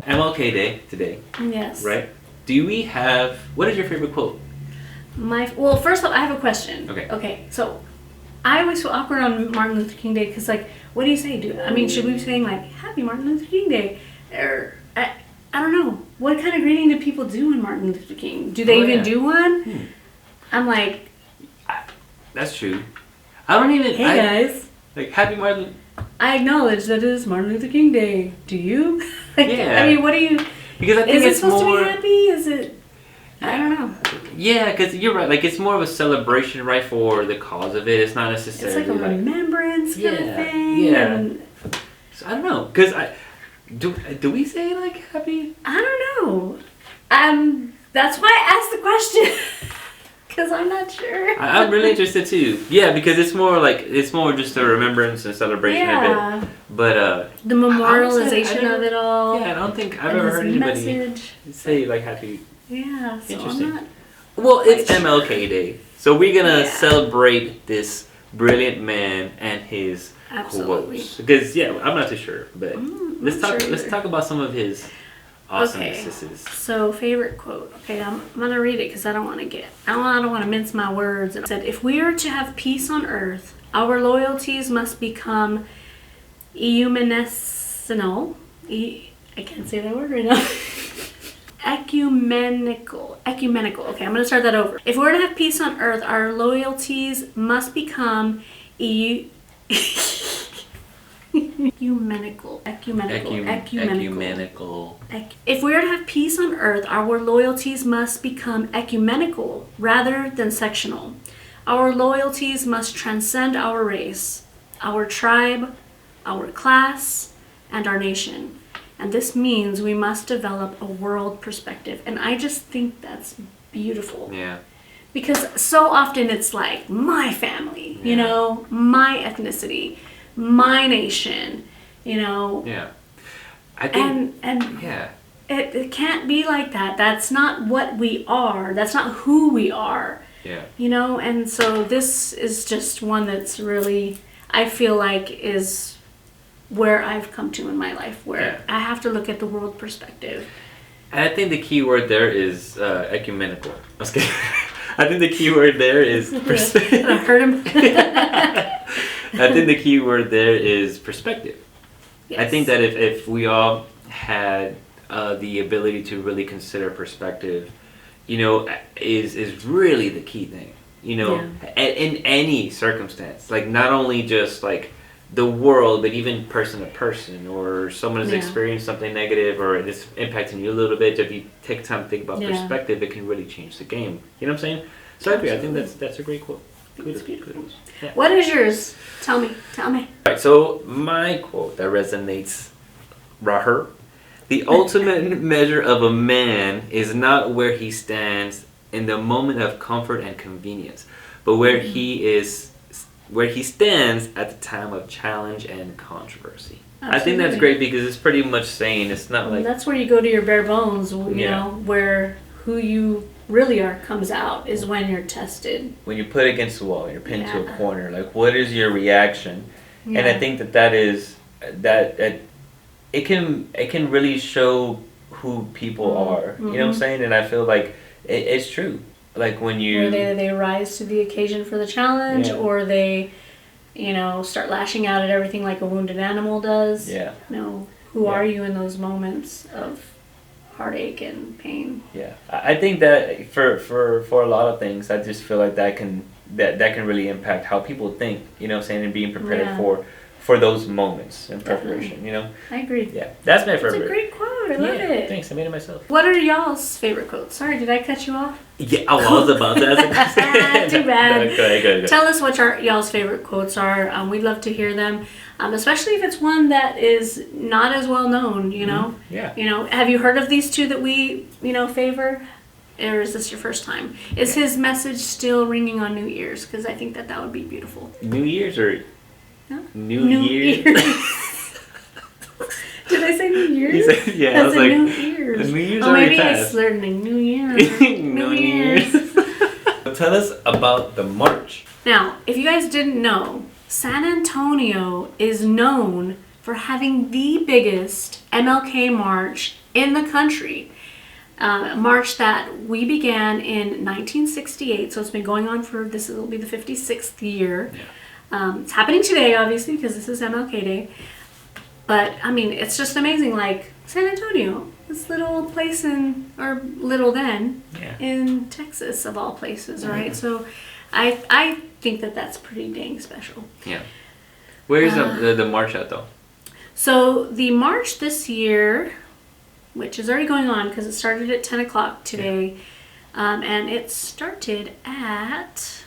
MLK Day today. Yes. Right? Do we have... What is your favorite quote? Well, first of all, I have a question. Okay. Okay, so I always feel awkward on Martin Luther King Day because, like, what do you say? Should we be saying, like, Happy Martin Luther King Day? Or, I don't know. What kind of greeting do people do on Martin Luther King? Do they even do one? I'm like... That's true. I don't even... Hey, guys. Like, Happy Martin... I acknowledge that it is Martin Luther King Day. Do you? Yeah. I mean, what do you... Because I think is it's it supposed more... to be happy? Is it... I don't know. Yeah, because you're right. Like, it's more of a celebration, right, for the cause of it. It's not necessarily... It's like a remembrance kind of thing. Yeah. And... So, I don't know. Because do we say, like, happy? I don't know. That's why I asked the question. Because I'm not sure. I'm really interested, too. Yeah, because it's more just a remembrance and celebration of it. But, the memorialization of it all. Yeah, I don't think I've ever heard anybody say, like, happy... Yeah, so Interesting. I'm not... Well, it's MLK Day, so we're gonna celebrate this brilliant man and his quotes. Because I'm not too sure, but let's talk about some of his awesomenesses. Okay. So favorite quote. Okay, I'm gonna read it because I don't want to mince my words. It said, "If we are to have peace on earth, our loyalties must become ecumenical." I can't say that word right now. Ecumenical. Okay, I'm going to start that over. If we're to have peace on earth, our loyalties must become ecumenical. If we are to have peace on earth, our loyalties must become ecumenical rather than sectional. Our loyalties must transcend our race, our tribe, our class, and our nation. And this means we must develop a world perspective. And I just think that's beautiful. Yeah. Because so often it's like, my family, my ethnicity, my nation, Yeah. I think... It can't be like that. That's not what we are. That's not who we are. Yeah. And so this is just one that's really, I feel like is... where I've come to in my life, where I have to look at the world perspective. And I think the key word there is ecumenical. I think the key word there is perspective. I heard him. I think the key word there is perspective. Yes. I think that if we all had the ability to really consider perspective, is really the key thing. In any circumstance, like not only just like the world, but even person to person, or someone has experienced something negative, or it's impacting you a little bit. If you take time to think about perspective, it can really change the game. You know what I'm saying? So I agree. I think that's a great quote. It's beautiful. Yeah. What is yours? Tell me. All right. So my quote that resonates, Raher, the ultimate measure of a man is not where he stands in the moment of comfort and convenience, but where he stands at the time of challenge and controversy. Absolutely. I think that's great because it's pretty much saying it's not like... That's where you go to your bare bones, where who you really are comes out is when you're tested. When you put against the wall, you're pinned to a corner, like what is your reaction? Yeah. And I think that it can really show who people are. You know what I'm saying? And I feel like it's true. Like when you... Where they rise to the occasion for the challenge, or they, start lashing out at everything like a wounded animal does. Yeah. Who are you in those moments of heartache and pain? Yeah. I think that for a lot of things, I just feel like that can really impact how people think, and being prepared for those moments in preparation, I agree. Yeah. That's my favorite. It's a great quote. I love it. Thanks. I made it myself. What are y'all's favorite quotes? Sorry, did I cut you off? Yeah, I was about to. Too bad. No, go ahead. Tell us what y'all's favorite quotes are. We'd love to hear them, especially if it's one that is not as well known, Mm-hmm. Yeah. Have you heard of these two that we, favor? Or is this your first time? Is his message still ringing on New Year's? Because I think that would be beautiful. New Year's or... Huh? New Year's? Did I say New Year's? I was like, New Year's. The New Year's already maybe passed. It's learning New Year's. New Year's. Tell us about the march. Now, if you guys didn't know, San Antonio is known for having the biggest MLK march in the country. A march that we began in 1968, so it's been going on for, this will be the 56th year. Yeah. It's happening today, obviously, because this is MLK Day. But, I mean, it's just amazing, like San Antonio, this little place in Texas, of all places, right? So I think that that's pretty dang special. Yeah. Where is the march at, though? So the march this year, which is already going on because it started at 10 o'clock today, and it started at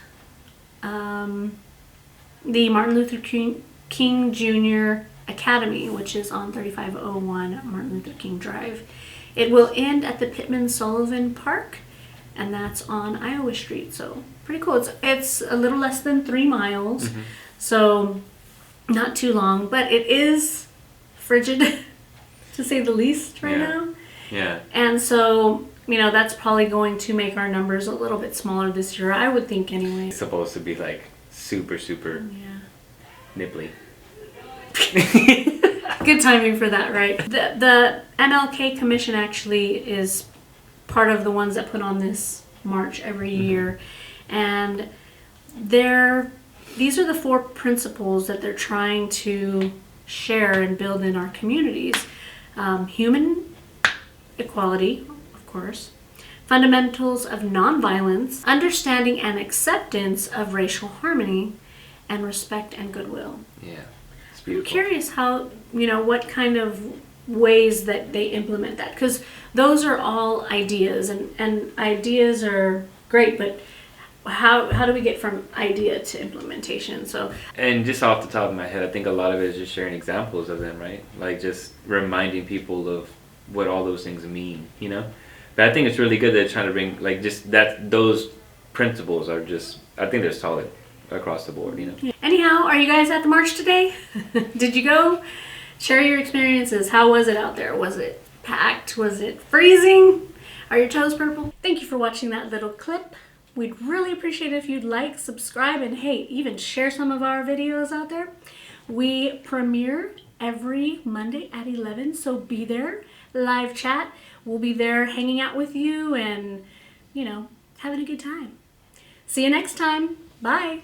the Martin Luther King Jr. Academy, which is on 3501 Martin Luther King Drive. It will end at the Pittman Sullivan Park, and that's on Iowa Street. So pretty cool. It's a little less than 3 miles, so not too long, but it is frigid to say the least right now. Yeah. And so, you know, that's probably going to make our numbers a little bit smaller this year, I would think anyway. It's supposed to be like super nipply. Good timing for that, right? The MLK Commission actually is part of the ones that put on this march every year. And these are the 4 principles that they're trying to share and build in our communities. Human equality, of course, fundamentals of nonviolence, understanding and acceptance of racial harmony, and respect and goodwill. Yeah, it's beautiful. I'm curious how, you know, what kind of ways that they implement that, because those are all ideas, and ideas are great, but how do we get from idea to implementation? So, and just off the top of my head, I think a lot of it is just sharing examples of them, right? Like just reminding people of what all those things mean, you know? But I think it's really good that they're trying to bring, like, just that, those principles are just, I think they're solid across the board, you know? Anyhow, are you guys at the march today? Did you go? Share your experiences. How was it out there? Was it packed? Was it freezing? Are your toes purple? Thank you for watching that little clip. We'd really appreciate it if you'd like, subscribe, and hey, even share some of our videos out there. We premiere every Monday at 11, so be there. Live chat. We'll be there hanging out with you and, you know, having a good time. See you next time. Bye.